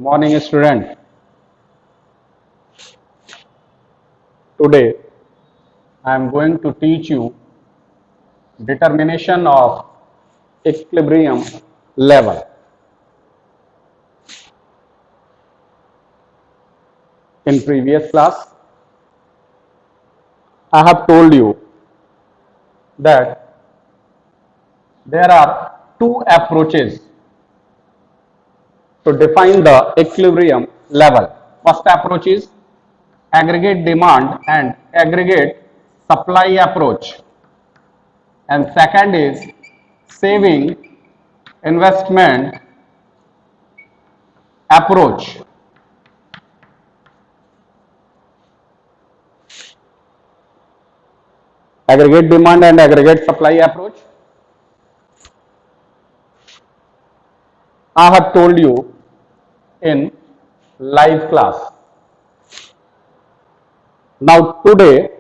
morning, student. Today, I am going to teach you determination of equilibrium level. In previous class, I have told you that there are two approaches to define the equilibrium level. First approach is aggregate demand and aggregate supply approach, and second is saving investment approach. Aggregate demand and aggregate supply approach. I have told you in live class. Now today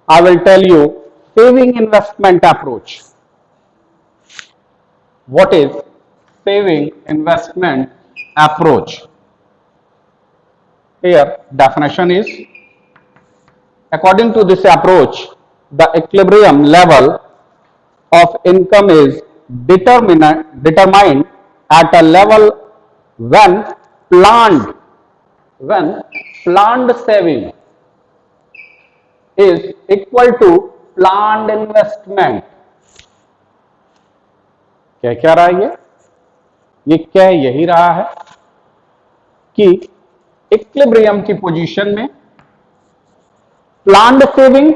I will tell you saving investment approach. What is saving investment approach? Here definition is, according to this approach, the equilibrium level of income is determined at a level when planned saving is equal to planned investment. क्या रहा है ये क्या यही रहा है कि equilibrium की पोजीशन में planned saving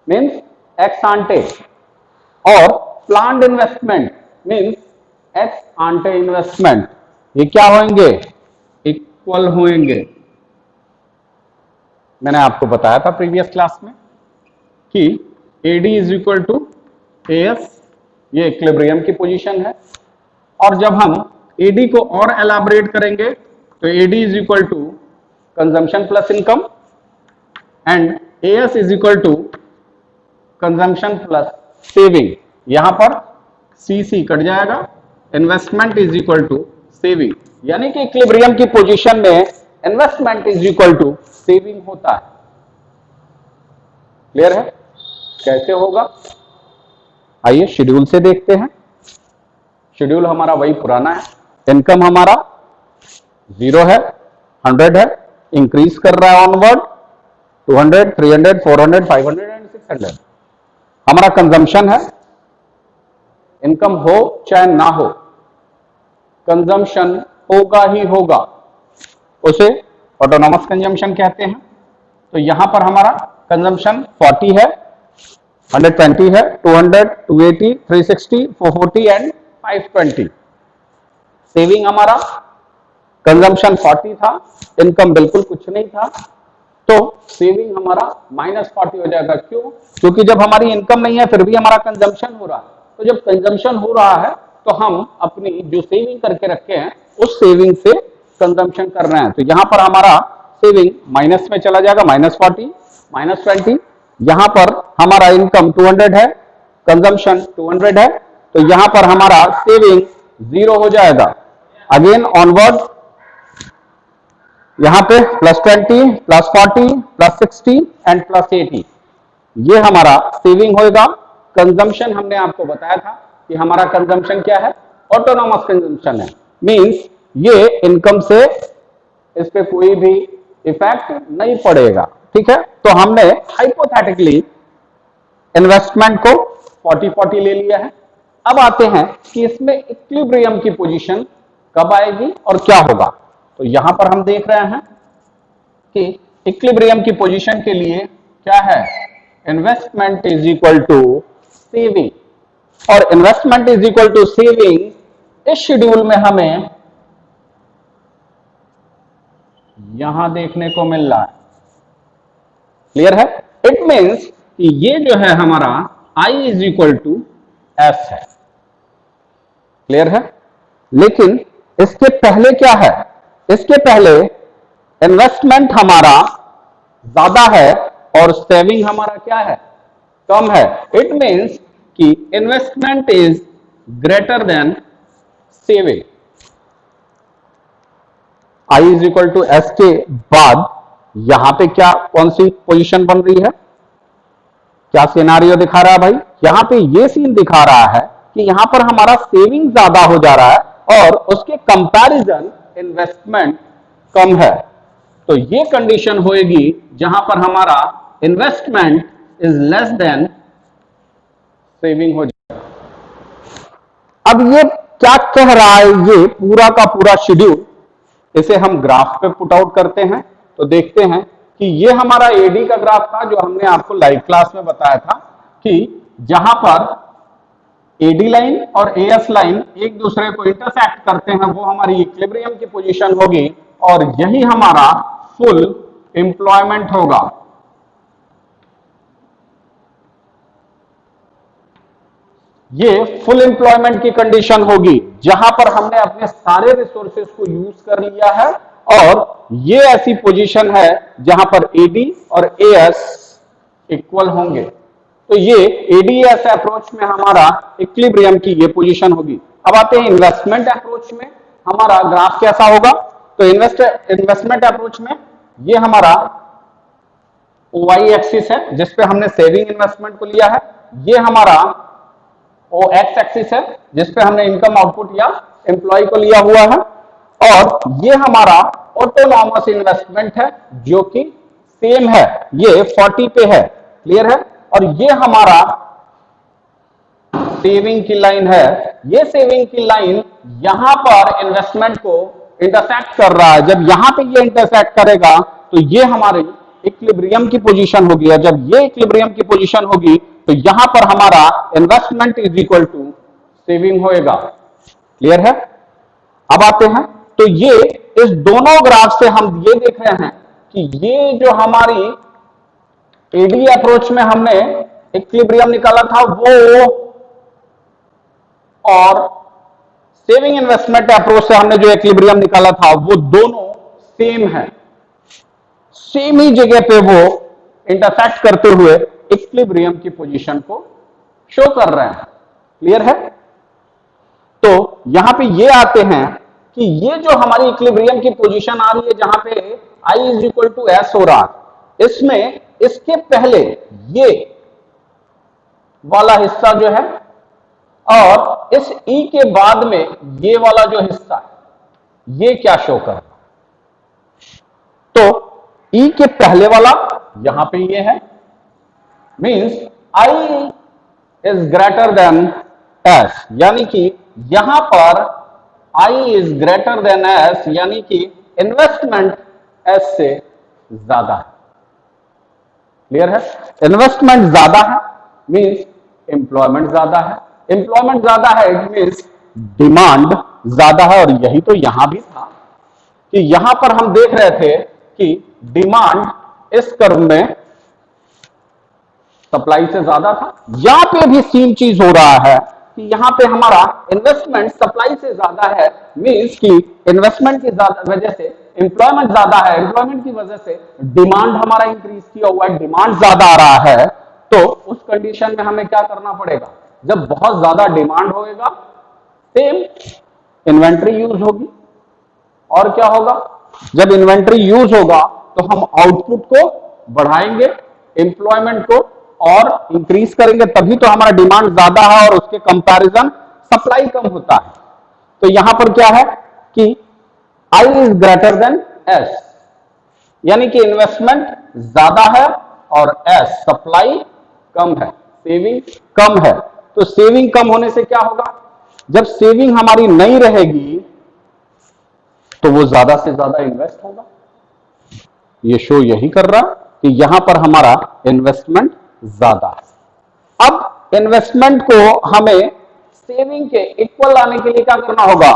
means ex ante और planned investment means ex ante investment, ये क्या होंगे? इक्वल होंगे। मैंने आपको बताया था प्रीवियस क्लास में कि AD is equal to AS, ये इक्विलिब्रियम की पोजीशन है। और जब हम एडी को और एलाबोरेट करेंगे तो AD is equal to consumption plus income and AS is equal to consumption plus saving. यहां पर सी कट जाएगा, investment is equal to saving, यानी कि इक्विलिब्रियम की पोजीशन में investment is equal to saving होता है। क्लियर है? कैसे होगा आइए शेड्यूल से देखते हैं। शेड्यूल हमारा वही पुराना है। इनकम हमारा 0 है, 100 है, इंक्रीज कर रहा है ऑनवर्ड 200, 300, 400, 500 एंड 600। हमारा कंजम्पशन है, इनकम हो चाहे ना हो कंजम्पशन होगा ही होगा, उसे ऑटोनॉमस कंजम्पशन कहते हैं। तो यहां पर हमारा कंजम्पशन 40 है, 120 है, 200, 280, 360, 440 एंड 520। सेविंग हमारा कंजम्पशन 40 था, इनकम बिल्कुल कुछ नहीं था, तो सेविंग हमारा -40 हो जाएगा। क्यों? क्योंकि जब हमारी इनकम नहीं है फिर भी हमारा कंजम्पशन हो रहा है। तो जब कंजम्पशन हो रहा है तो हम अपनी जो सेविंग करके रखे हैं उस सेविंग से कंजम्पशन कर रहे हैं। तो यहां पर हमारा सेविंग माइनस में चला जाएगा, -40, -20। यहां पर हमारा इनकम 200 है, कंजम्पशन 200 है, तो यहां पर हमारा सेविंग 0 हो जाएगा। अगेन ऑनवर्ड यहां पे +20, +40, +60 एंड +80, ये हमारा सेविंग होगा। कंजम्पशन हमने आपको बताया था कि हमारा कंजम्पशन क्या है? ऑटोनॉमस कंजम्पशन है, मींस ये इनकम से इस पे कोई भी इफेक्ट नहीं पड़ेगा। ठीक है, तो हमने हाइपोथेटिकली इन्वेस्टमेंट को 40-40 ले लिया है। अब आते हैं कि इसमें इक्विलिब्रियम की पोजीशन कब आएगी और क्या होगा। तो यहां पर हम देख रहे हैं कि इक्विलिब्रियम की पोजीशन के लिए क्या है? Investment is equal to saving, और investment is equal to saving इस शेड्यूल में हमें यहां देखने को मिल रहा है। क्लियर है? इट मीन्स कि ये जो है हमारा I is equal to S है। क्लियर है? लेकिन इसके पहले क्या है? इसके पहले इन्वेस्टमेंट हमारा ज्यादा है और सेविंग हमारा क्या है? कम है। इट मीन्स कि investment is greater than saving. I is equal to S के बाद यहां पे क्या कौन सी पोजीशन बन रही है, क्या सिनारियो दिखा रहा है भाई, यहां पे ये सीन दिखा रहा है कि यहां पर हमारा सेविंग ज्यादा हो जा रहा है और उसके कंपैरिजन इन्वेस्टमेंट कम है। तो ये कंडीशन होगी जहां पर हमारा investment is less than saving हो जाए। अब ये क्या कह रहा है, ये पूरा का पूरा शेड्यूल, इसे हम ग्राफ पे पुट आउट करते हैं तो देखते हैं कि ये हमारा एडी का ग्राफ था जो हमने आपको लाइव क्लास में बताया था कि जहां पर एडी लाइन और एएस लाइन एक दूसरे को इंटरसेक्ट करते हैं वो हमारी इक्विलिब्रियम की पोजीशन होगी और यही हमारा फुल एम्प्लॉयमेंट होगा। ये फुल एम्प्लॉयमेंट की कंडीशन होगी जहां पर हमने अपने सारे रिसोर्सेज को यूज कर लिया है और ये ऐसी पोजीशन है जहां पर एडी और एएस इक्वल होंगे। तो ये एडीएस अप्रोच में हमारा इक्विलिब्रियम की ये पोजीशन होगी। अब आते हैं इन्वेस्टमेंट अप्रोच में हमारा ग्राफ कैसा होगा। तो इन्वेस्टमेंट अप्रोच में ये हमारा ओवाई एक्सिस है जिसपे हमने सेविंग इन्वेस्टमेंट को लिया है, ये हमारा ओ एक्स एक्सिस है जिसपे हमने इनकम आउटपुट या एम्प्लॉय को लिया हुआ है और ये हमारा ऑटोनॉमस इन्वेस्टमेंट है जो कि सेम है, ये 40 पे है, क्लियर है। और ये हमारा सेविंग की लाइन है, ये सेविंग की लाइन यहां पर इन्वेस्टमेंट को इंटरसेक्ट कर रहा है। जब यहां पे ये इंटरसेक्ट करेगा तो ये हमारे इक्विलिब्रियम की पोजीशन होगी और जब ये इक्विलिब्रियम की पोजीशन होगी तो यहां पर हमारा investment is equal to saving होएगा, क्लियर है। अब आते हैं तो ये इस दोनों ग्राफ से हम ये देख रहे हैं कि ये जो हमारी एडी अप्रोच में हमने इक्विलिब्रियम निकाला था वो और सेविंग इन्वेस्टमेंट अप्रोच से हमने जो इक्विलिब्रियम निकाला था वो दोनों सेम है, सेम ही जगह पे वो इंटरसेक्ट करते हुए इक्विलिब्रियम की पोजीशन को शो कर रहे हैं, क्लियर है। तो यहां पे ये आते हैं कि ये जो हमारी इक्विलिब्रियम की पोजीशन आ रही है जहां पे आई इज इक्वल टू एस हो रहा है, इसमें इसके पहले ये वाला हिस्सा जो है और इस ई के बाद में ये वाला जो हिस्सा है ये क्या शो कर रहा है। तो ई के पहले वाला यहां पे ये है, means I is greater then S, यानी कि यहां पर I is greater then S, यानी कि इन्वेस्टमेंट एस से ज्यादा है, क्लियर है। इन्वेस्टमेंट ज्यादा है मींस एम्प्लॉयमेंट ज्यादा है, एम्प्लॉयमेंट ज्यादा है इट मींस डिमांड ज्यादा है। और यही तो यहां भी था कि यहां पर हम देख रहे थे कि डिमांड इस कर्व में सप्लाई से ज्यादा था, यहां पे भी सेम चीज हो रहा है कि यहां पे हमारा इन्वेस्टमेंट सप्लाई से ज्यादा है, मींस कि इन्वेस्टमेंट की वजह से एम्प्लॉयमेंट ज्यादा है, एम्प्लॉयमेंट की वजह से डिमांड हमारा इंक्रीज किया हुआ है, डिमांड ज्यादा आ रहा है। तो उस कंडीशन में हमें क्या करना पड़ेगा, जब बहुत ज्यादा डिमांड होगा सेम इन्वेंट्री यूज होगी और क्या होगा, जब इन्वेंट्री यूज होगा तो हम आउटपुट को बढ़ाएंगे, एम्प्लॉयमेंट को और इंक्रीज करेंगे, तभी तो हमारा डिमांड ज्यादा है और उसके कंपैरिजन सप्लाई कम होता है। तो यहां पर क्या है कि I is greater then S, यानी कि इन्वेस्टमेंट ज्यादा है और S सप्लाई कम है, सेविंग कम है। तो सेविंग कम होने से क्या होगा, जब सेविंग हमारी नहीं रहेगी तो वो ज्यादा से ज्यादा इन्वेस्ट होगा। ये शो यही कर रहा कि यहां पर हमारा इन्वेस्टमेंट ज्यादा है। अब इन्वेस्टमेंट को हमें सेविंग के इक्वल लाने के लिए क्या करना होगा,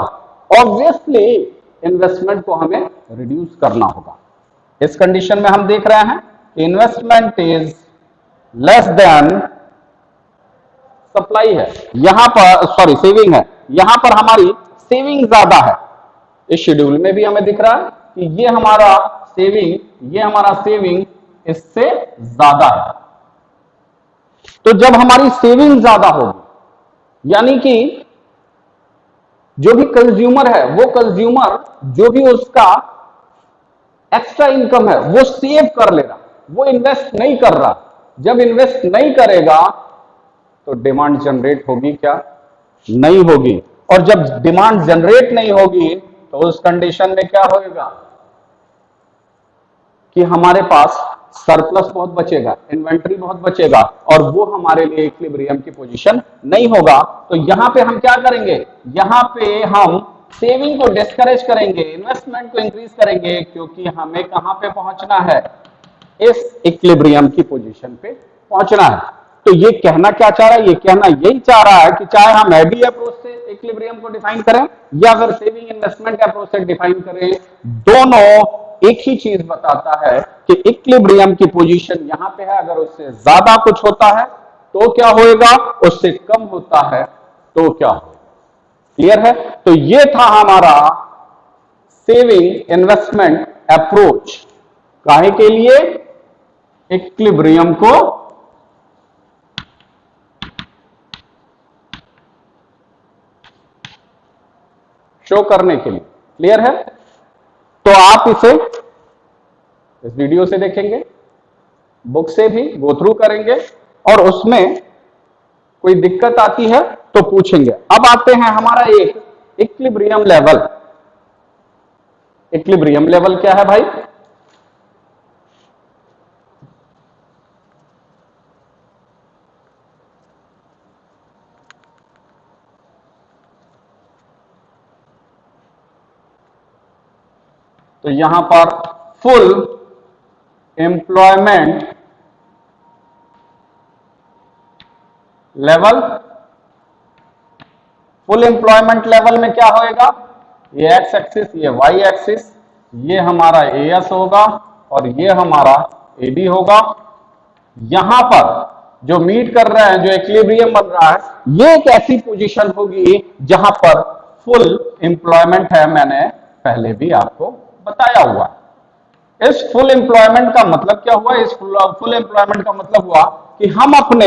ऑब्वियसली इन्वेस्टमेंट को हमें रिड्यूस करना होगा। इस कंडीशन में हम देख रहे हैं कि investment is less than supply है, यहां पर सॉरी सेविंग है, यहां पर हमारी सेविंग ज्यादा है। इस शेड्यूल में भी हमें दिख रहा है कि ये हमारा सेविंग इससे ज्यादा है। तो जब हमारी सेविंग ज्यादा होगी, यानी कि जो भी कंज्यूमर है वो कंज्यूमर जो भी उसका एक्स्ट्रा इनकम है वो सेव कर ले रहा, वो इन्वेस्ट नहीं कर रहा। जब इन्वेस्ट नहीं करेगा तो डिमांड जनरेट होगी क्या? नहीं होगी। और जब डिमांड जनरेट नहीं होगी तो उस कंडीशन में क्या होगा कि हमारे पास सरप्लस बहुत बचेगा, इन्वेंट्री बहुत बचेगा, और वो हमारे लिए इक्विलिब्रियम की पोजीशन नहीं होगा। तो यहां पे हम क्या करेंगे? यहां पे हम सेविंग को डिस्करेज करेंगे, इन्वेस्टमेंट को इंक्रीज करेंगे, क्योंकि हमें कहां पे पहुंचना है? इस इक्विलिब्रियम की पोजीशन पे पहुंचना है। तो ये कहना क्या चाह रहा है? ये कहना यही चाह रहा है कि चाहे हम एबी अप्रोच से इक्विलिब्रियम को डिफाइन करें या फिर सेविंग इन्वेस्टमेंट अप्रोच से डिफाइन करें, दोनों एक ही चीज बताता है कि इक्विलिब्रियम की पोजीशन यहां पे है। अगर उससे ज्यादा कुछ होता है तो क्या होएगा, उससे कम होता है तो क्या होगा। क्लियर है? तो ये था हमारा सेविंग इन्वेस्टमेंट अप्रोच। काहे के लिए? इक्विलिब्रियम को शो करने के लिए। क्लियर है? तो आप इसे इस वीडियो से देखेंगे, बुक से भी गो थ्रू करेंगे, और उसमें कोई दिक्कत आती है तो पूछेंगे। अब आते हैं हमारा एक इक्विलिब्रियम लेवल। इक्विलिब्रियम लेवल क्या है भाई? तो यहां पर full employment level, full employment level में क्या होएगा? ये एक्स एक्सिस, ये वाई एक्सिस, ये हमारा एएस होगा और ये हमारा एडी होगा। यहां पर जो मीट कर रहे हैं, जो इक्विलिब्रियम बन रहा है, ये एक ऐसी पोजीशन होगी जहां पर फुल एम्प्लॉयमेंट है। मैंने पहले भी आपको बताया हुआ। इस फुल एम्प्लॉयमेंट का मतलब क्या हुआ? इस फुल एम्प्लॉयमेंट का मतलब हुआ कि हम अपने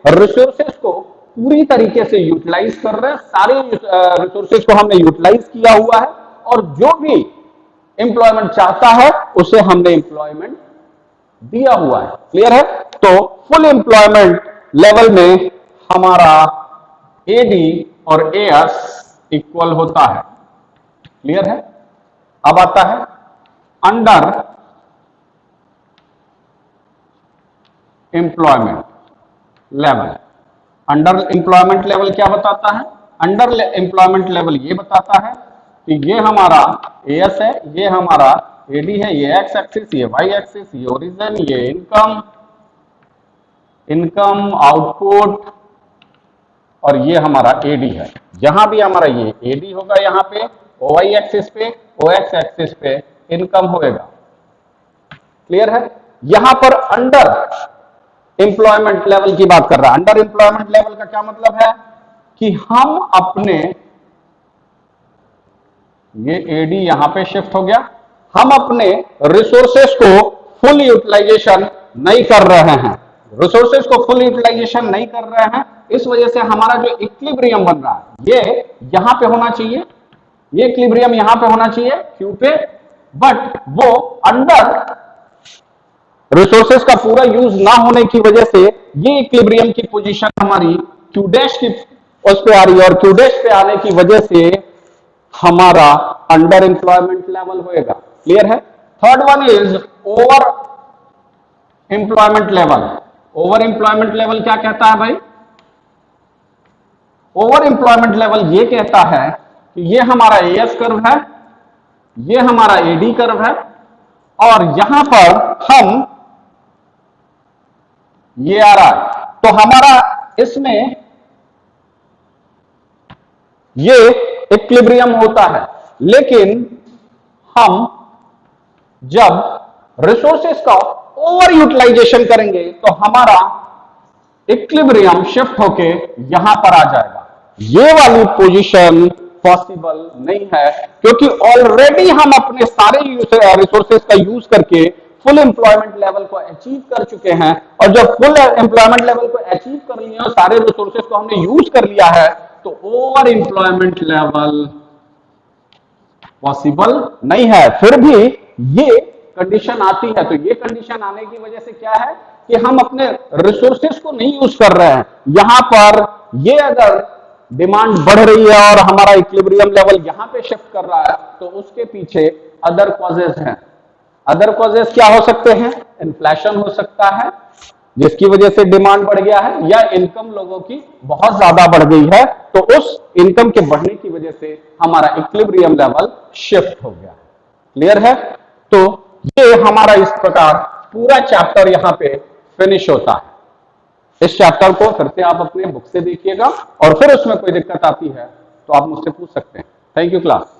रिसोर्सेज को पूरी तरीके से यूटिलाइज कर रहे हैं, सारे रिसोर्सेज को हमने यूटिलाइज किया हुआ है, और जो भी एम्प्लॉयमेंट चाहता है उसे हमने एम्प्लॉयमेंट दिया हुआ है। क्लियर है? तो फुल एम्प्लॉयमेंट लेवल में हमारा एडी और एएस इक्वल होता है। क्लियर है? अब आता है under employment level. Under employment level क्या बताता है? अंडर एम्प्लॉयमेंट लेवल ये बताता है कि ये हमारा एएस है, ये हमारा एडी है, ये एक्स एक्सिस, ये वाई एक्सिस, ये ओरिजिन, ये इनकम, इनकम आउटपुट, और ये हमारा एडी है। जहां भी हमारा ये एडी होगा, यहां पे ओवाई एक्सिस पे, ओएक्स एक्सिस पे इनकम होएगा। क्लियर है? यहां पर अंडर एम्प्लॉयमेंट लेवल की बात कर रहा है। अंडर एम्प्लॉयमेंट लेवल का क्या मतलब है? कि हम अपने, ये एडी यहां पे शिफ्ट हो गया, हम अपने रिसोर्सेस को फुल यूटिलाइजेशन नहीं कर रहे हैं। रिसोर्सेस को फुल यूटिलाइजेशन नहीं कर रहे हैं, इस वजह से हमारा जो इक्विलिब्रियम बन रहा है ये यहां पे होना चाहिए, ये इक्विलिब्रियम यहां पे होना चाहिए क्यू पे, बट वो अंडर रिसोर्सेस का पूरा यूज ना होने की वजह से ये इक्विलिब्रियम की पोजीशन हमारी क्यू डैश की उस पे आ रही है, और क्यू डैश पे आने की वजह से हमारा अंडर एम्प्लॉयमेंट लेवल होएगा। क्लियर है? Third one is over employment level. Over employment level क्या कहता है भाई? ओवर एम्प्लॉयमेंट लेवल ये कहता है कि ये हमारा एएस कर्व है, ये हमारा एडी कर्व है, और यहां पर हम, ये आ रहा है, तो हमारा इसमें ये इक्विलिब्रियम होता है। लेकिन हम जब रिसोर्सेस का ओवर यूटिलाइजेशन करेंगे तो हमारा इक्विलिब्रियम शिफ्ट होके यहां पर आ जाएगा। ये वाली पोजीशन पॉसिबल नहीं है, क्योंकि ऑलरेडी हम अपने सारे रिसोर्सेज का यूज करके फुल एम्प्लॉयमेंट लेवल को अचीव कर चुके हैं, और जब फुल एम्प्लॉयमेंट लेवल को अचीव कर लिया और सारे रिसोर्सेज को हमने यूज कर लिया है, तो ओवर एम्प्लॉयमेंट लेवल पॉसिबल नहीं है। फिर भी ये कंडीशन आती है, तो ये कंडीशन आने की वजह से क्या है कि हम अपने रिसोर्सेस को नहीं यूज कर रहे हैं। यहां पर ये अगर डिमांड बढ़ रही है और हमारा इक्विलिब्रियम लेवल यहां पे शिफ्ट कर रहा है, तो उसके पीछे अदर कॉजेज हैं। अदर कॉजेज क्या हो सकते हैं? इन्फ्लेशन हो सकता है जिसकी वजह से डिमांड बढ़ गया है, या इनकम लोगों की बहुत ज्यादा बढ़ गई है, तो उस इनकम के बढ़ने की वजह से हमारा इक्विलिब्रियम लेवल शिफ्ट हो गया। क्लियर है? तो ये हमारा इस प्रकार पूरा चैप्टर यहां पे फिनिश होता है। इस चैप्टर को फिर से आप अपने बुक से देखिएगा और फिर उसमें कोई दिक्कत आती है तो आप मुझसे पूछ सकते हैं। Thank you class.